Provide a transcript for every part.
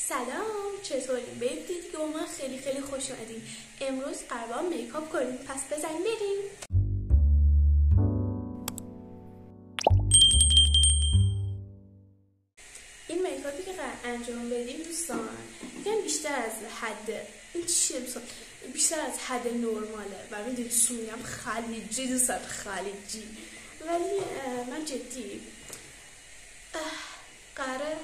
سلام، چطورین؟ به دیدی که با من خیلی خوش اومدین. امروز قرار میکاپ کنیم، پس بزنیم بریم. این میکاپی که قرار انجام بدیم دوستان یعنی بیشتر از حد این چیه دوستان؟ بیشتر از حد نرماله و میدونی چی میگم؟ خلیجی دوستان، خلیجی. ولی من جدی قراره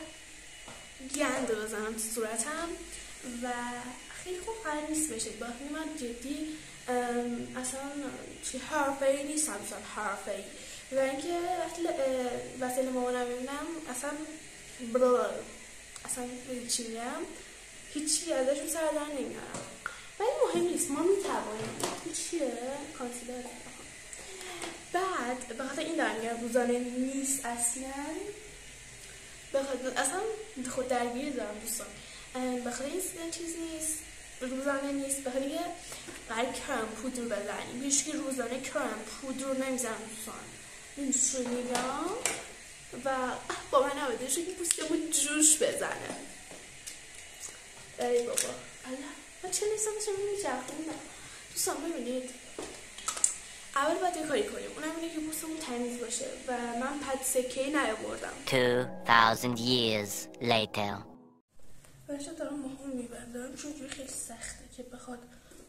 گند بزنم تو صورتم و خیلی خوب قرار نیست بشه. باید من جدی اصلا چی حرفه‌ای نیستم، مثلا حرفه‌ای و اینکه وسیله مامانم میبینم اصلا چی میگم هیچی ازشون سر در نمیارم، ولی مهم نیست، ما میتوانیم. این چیه؟ کانسیلر. بعد بخاطر این دارم میگم روزانه نیست اصلا خود درگیری دارم دوستان. بخاطر این چیز نیست، روزانه نیست، بخاطر اینکه قرار کرم پودر بزنیم. هیچ که روزانه کرم پودر رو نمیزنم دوستان. این چی میگم؟ و با من نبوده شو که پوستمون جوش بزنه. ای بابا من چه نیستم میچرخوندم دوستان. ببینید اول باید یه کاری کنیم، اونم اینه که پوستمون تمیز باشه و من پد سکه‌ای نیاوردم. 2000 years later. برشت دارم موهام میبندم چون جوری خیلی سخته که بخواد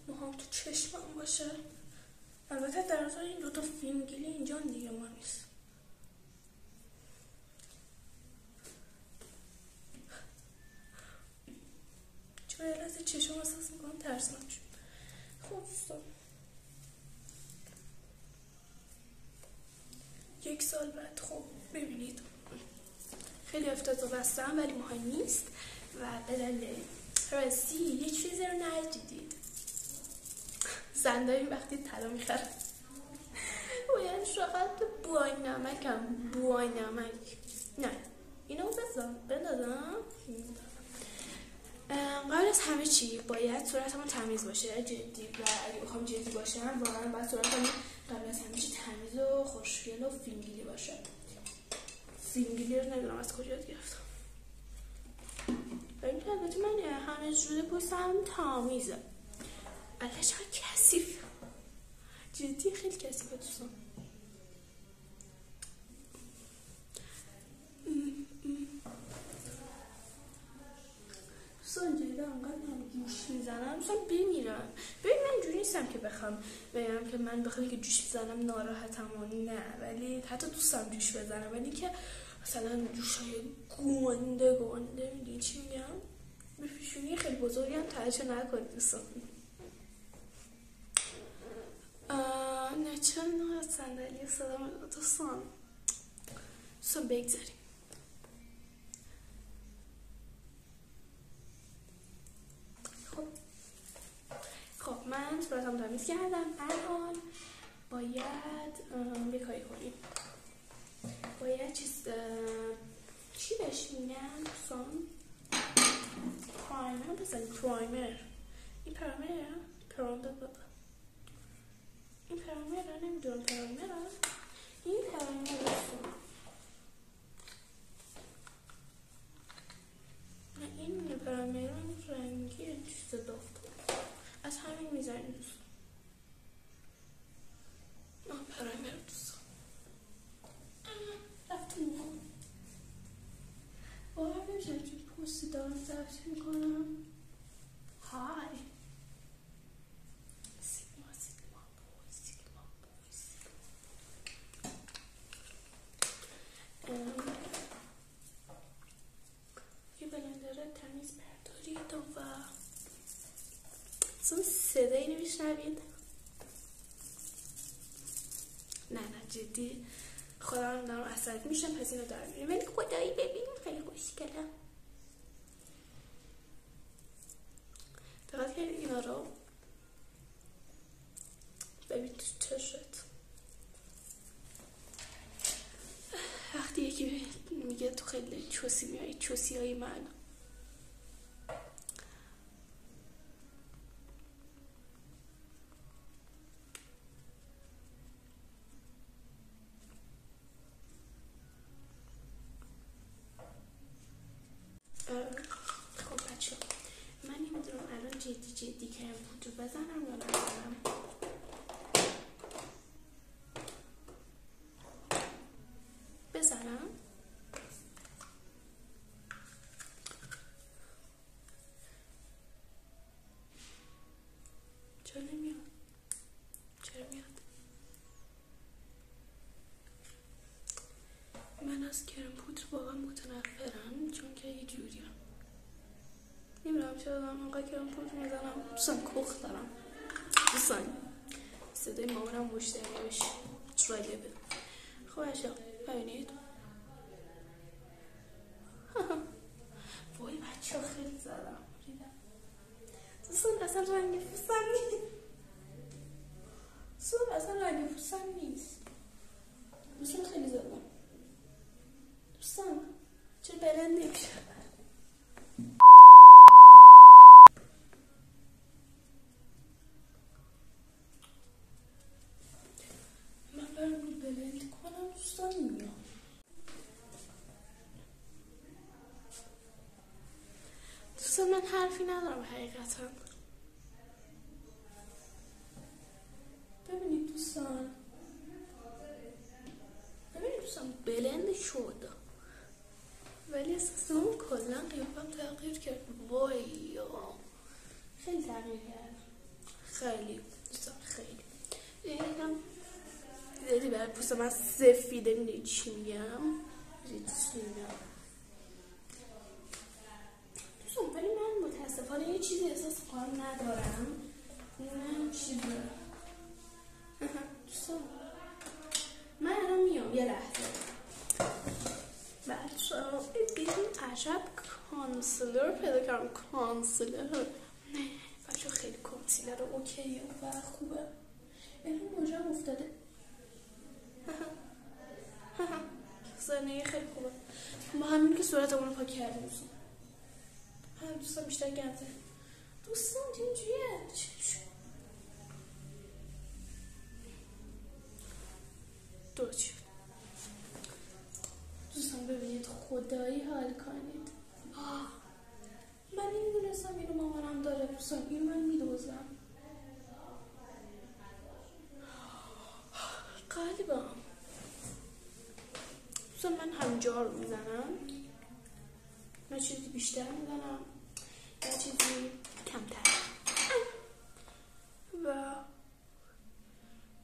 موهام تو چشمم باشه. البته در اصل این دوتا فینگلی اینجا دیگه ما نیست. چرا یه لحظه چشم احساس میکنم ترسناک شد. خب دوستان 1 سال بعد خب ببینید خیلی افتاد و بستم ولی مهم نیست و بدل راستی یه چیزی رو ندیدید. زندایی وقتی طلا میخرن باید فقط بوای نمک نه اینو بندازم. قبل از همه چی باید صورتمون تمیز باشه جدی، و اگه بخوام جدی باشم واقعا باید صورتمون قبل از همه چی تمیز و خوشگل و فینگلی باشه. فینگلی رو نمیدونم از کجا گرفتم. ببین البته من همه جوره پوستم تمیزه. البته چقدر کثیف، جدی خیلی کثیفه دوستان. دوستان جدی انقدر من جوش میزنم دوستان بمیرم. ببین من اینجوری نیستم که بخوام بگم که من بخوام که جوش بزنم ناراحتم و نه، ولی حتی دوستم جوش بزنم، ولی که مثلا جوشای گنده میدونی چی میگم؟ به پیشونی خیلی بزرگی هم توجه نکنید دوستان. نه چون صندلی صدا میداد دوستان بگذاریم. خب من صورتم تمیز کردم. الان باید یه کاری کنیم. باید چی بهش میگن دوستان؟ پرایمر بزنیم. پرایمر. این پرایمره؟ این پرایمره؟ نمیدونم پرایمره؟ این پرایمره دوستان. نه این پرایمره رنگی چیز دافت از همین میزنیم دوستان. پرایمر دوستان رفتیم باور نمیشه چون پوستی دارم ضبط میکنم. های سیگما یه بلندر تمیز بردارید و اصلا صدایی نمیشنوید. نه جدی خودم دارم عصبی میشم پس اینو دارم میریم، ولی خدایی ببین خیلی خوشگله. دقت کردید اینا رو ببین تو چشت. وقتی یکی میگه تو خیلی چوسی میایی، چوسی های من خب چرا نمیاد؟ چرا میاد؟ من از کرم پودر واقعا متنفرم چون که یه جوریم نمیدونم چرا دارم انقدر کرم پودر میزنم. دوستان کخ دارم. دوستان صدای مامانم مشتری بشه ترایده بده. خب اشیا ببینید وای بچه ها خیلی زدم. دوستان اصلا رنگ پوستم نیست. دوستان اصلا رنگ پوستم نیست. دوستان خیلی زدم. دوستان چرا بلند نمیشه؟ من برم بلند کنم دوستان میام. دوستان من حرفی ندارم حقیقتا. ببینید دوستان بلند شد ولی احساسم کلا قیافم تغییر کرد. وای خیلی تغییر کرد. خیلی دوستان خیلی اینم دیدی برای پوست من سفیده. میدونی چی میگم؟ دوستان ولی من متاسفانه یه چیزی احساس کنم ندارم. نه چیزی دوستان من الان میام یه لحظه. بچه ها بیدیم عجب کانسلر پیدا کردم. کانسلر بچه ها خیلی کانسلر اوکیه و خوبه. این موجم افتاده زنه خیلی خوبه. ما همین که صورتمون رو پاک کردیم دوستان بیشتر گنده. دوستان اینجوریه درست شد. دوستان ببینید خدایی حال کنید. من نمیدونستم اینو مامانم داره. دوستان اینو من میدوزم قلبم. دوستان من همینجا رو میزنم. نه چیزی بیشتر میزنم نه چیزی کمتر. و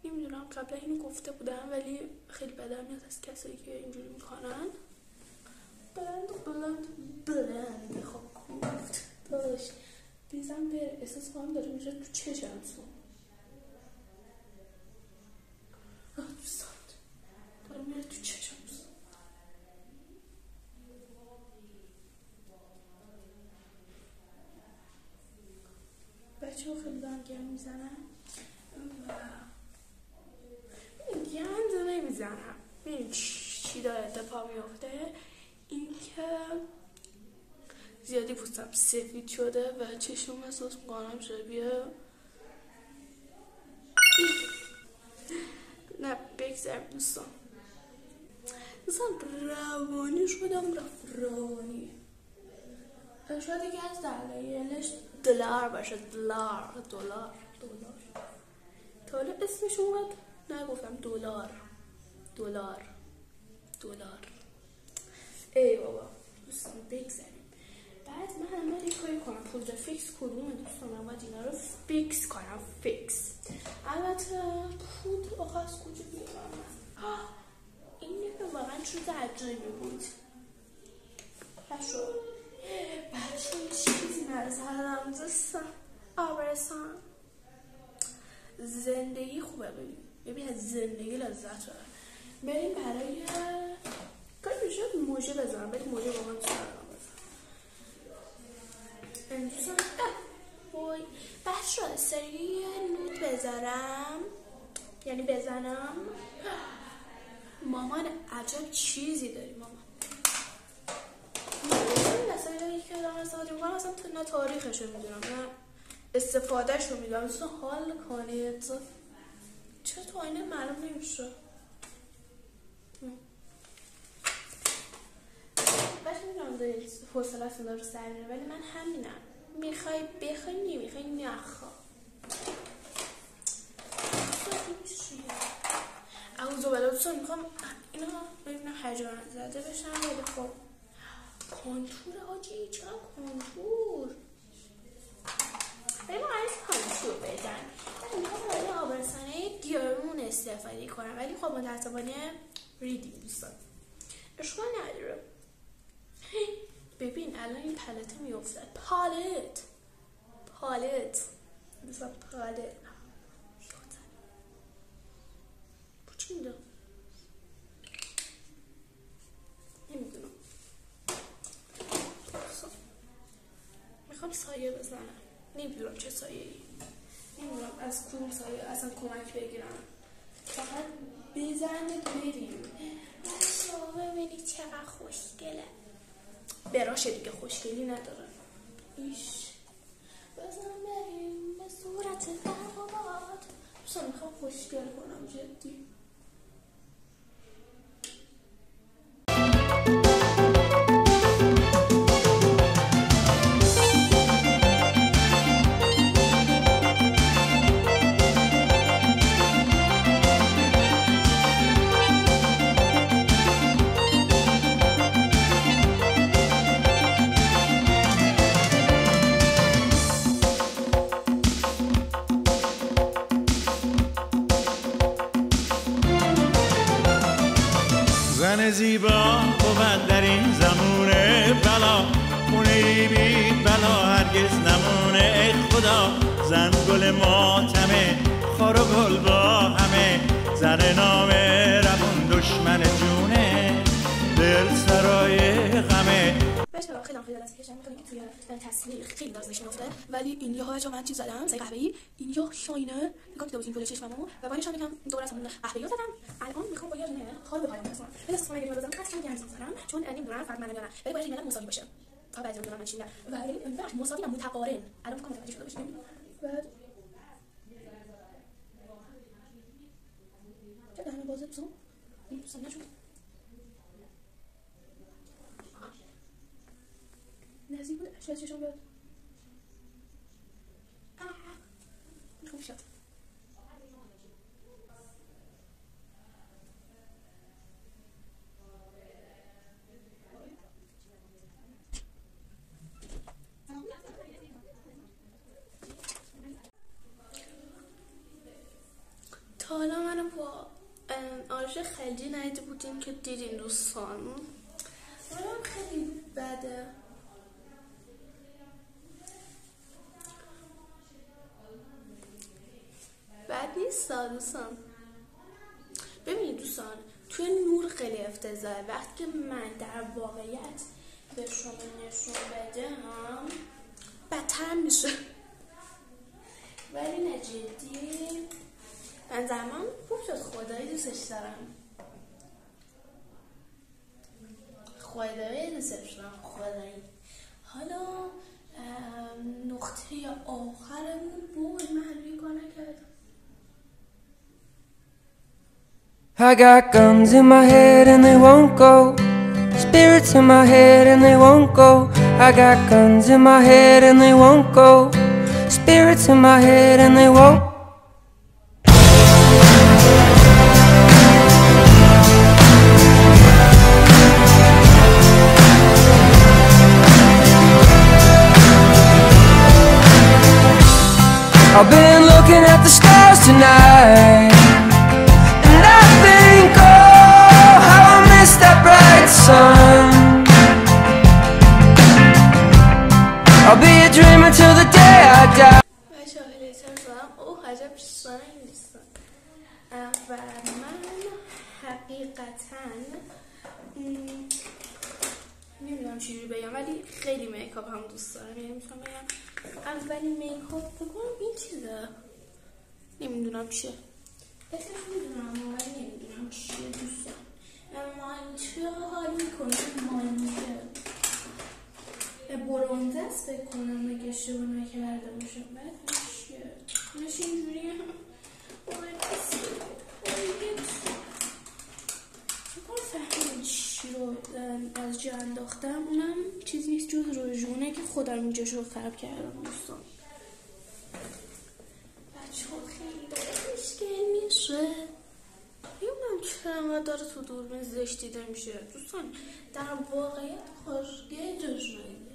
نمیدونم قبلا اینو گفته بودم ولی خیلی بدم میاد از کسایی که اینجوری میکنن. بلند خب گفت داشت بیزم بره. احساس کنم داره میشه تو چشم سون. دوستان داره میره تو چشم سون. بچه ها خیلی دارم گرم میزنم و گند نمیزنم. ببین چی داره اتفاق میفته. این که زیادی پوستم سفید شده و چشم احساس میکنم شبیه نه بگذارم. دوستان روانی شدم. روانی شاید یکی از دلایلش دلار باشه. دلار تا حالا اسمش اومد نگفتم. دلار ای بابا. دوستان بگذاریم. بعد من همه یه کاری کنم. پودر فیکس کدومه دوستان؟ من باید اینا رو فیکس کنم. فیکس البته پودر آخه از کجا بیارم؟ این که واقعا چیز عجیبی بود. بچه چیزی نرسدم دوستان. آبرسان زندگی خوبه. ببین از زندگی لذت داره. بریم برای کاری میشه موجه بزنم. بریم موجه با من دوستان وای بچه سری نود بذارم یعنی بزنم. مامان عجب چیزی داری مامان. مثلا که دارم استفاده میکنم اصلا نه تاریخش رو میدونم نه استفادهش رو میدونم. دوستان حال کنید. چرا تو آینه معلوم نمیشه؟ بچه میدونم دارید حوصله اصلا داره سر میره ولی من همینم. میخوای بخوای نمیخوای نخوا. اعوذ بالله. دوستان میخوام اینا ببینم حجم زده بشن ولی خب کانتور آجی چرا کانتور؟ ببین از کانتور بزن. استفاده کنم، ولی خب متاسفانه ریدیم دوستان. اشکال نداره. ببین الان این پالت میافتد. پالت دوستان، پالت چی میدونم، نمیدونم. میخوام سایه بزنم، نمیدونم چه سایه ای، نمیدونم از کدوم سایه اصلا کمک بگیرم. فقط بزنه بریم. ببینید چقدر خوشگله. براشه دیگه، خوشگلی نداره. ایش بزن بریم به صورت برقابات. بسا میخوام خوشگل کنم جدی. زن زیبا بود در این زمونه بلا، خونه بی بلا هرگز نمونه. ای خدا زن گل ماتمه، خار و گل با همه. زن نامه روون دشمن جونه، دل سرای غمه. بچه‌ها خیلی خجالت می‌کشم، می‌خوام که توی تصویر خیلی نازش می‌افته، ولی این یه‌ها چون من چیز زدم سای قهوه‌ای، این یه شاینه نگاه که دوزین پول چشممو و بعدش هم یکم دور از اون قهوه‌ای زدم. الان می‌خوام با یه دونه خال بپایم مثلا. به دست من بزنم قطعاً گرم می‌ذارم چون نمی‌دونم فرق منو یا نه، ولی باید اینا مساوی باشه. تا بعضی می‌دونن من چی میگم، ولی وقت مساوی و متقارن. الان می‌خوام متوجه شده باشیم. بعد چه دهنم بازه بسام این بسام نشون نزدیک بود شاید چشم بیاد. خوب شد. تا حالا منو با آرژ خلیجی ندیده بودیم که دیدین دوستان. منم خیلی بده. بد نیست دوستان. ببینید دوستان، توی نور خیلی افتضاحه. وقتی که من در واقعیت به شما نشون بدم بدتر میشه. ولی نه جدی من زمان خوب شد. خدایی دوستش دارم، خدایی دوستش دارم، خدایی. حالا نقطه آخرمون بود، من ریکانه کردم. I got guns in my head and they won't go. Spirits in my head and they won't go. I got guns in my head and they won't go. Spirits in my head and they won't. I've been looking at the stars tonight, and I think, oh, how I miss that bright sun. I'll be a dreamer till the day I die. بچه ها لیتر زدم. اوه عجب شاین نیستم. و من حقیقتا نمیدونم چجوری بگم، ولی خیلی میکاپ هم دوست دارم. یعنی میتونم بگم اولین میکاپ بکنم این چیزه، نمیدونم چیه، اسمش میدونم ولی نمیدونم چیه دوستان. مانچه حال میکنم، مانچه برونزه است فکر کنم اگه اشتباه نکرده باشم. بعد چیه؟ نشه اینجوریه. فهمیدم چی رو از جا انداختم. اونم چیزی نیست جز رژونه که خودم اینجا رو خراب کردم دوستان. بچه ها خیلی داره مشکل میشه. نمیدونم چرا داره تو دوربین زشت دیده میشه دوستان. در واقعیت خوشگل جاش نگه.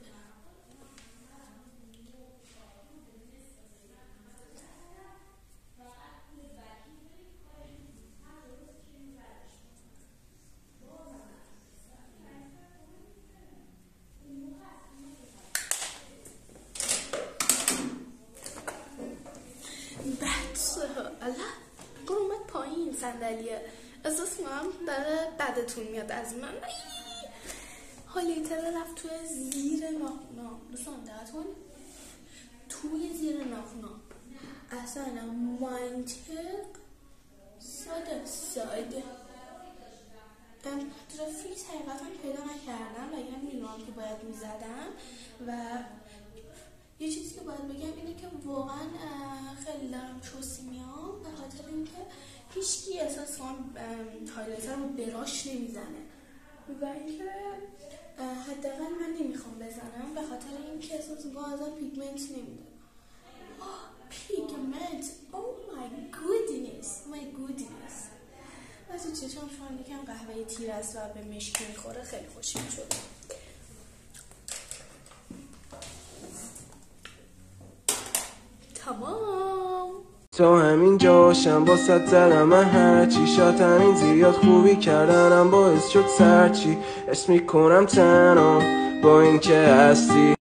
صندلیه. احساس میکنم داره بدتون میاد از من. هالیتر رفت توی زیر ناخنا. دوستان دقت کن، توی زیر ناخنا. اصلا منطق ساده ترافیک حقیقتا پیدا نکردم و یه میدونم که باید میزدم و یه چیزی که باید بگم اینه که واقعا خیلی دارم چوسی میام به خاطر اینکه هیچکی احساس کنم هایلایتر رو براش نمیزنه و اینکه حداقل من نمیخوام بزنم به خاطر اینکه احساس میکنم ازم پیگمنت نمیده. پیگمنت، oh my goodness. و تو چشم شما یکم قهوه تیر است و به مشکی میخوره، خیلی خوشم شده. تمام. تو همین جاشم با ست زدم من هرچی شاید همین زیاد خوبی کردنم باعث شد سرچی اسم میکنم تنها با این که هستی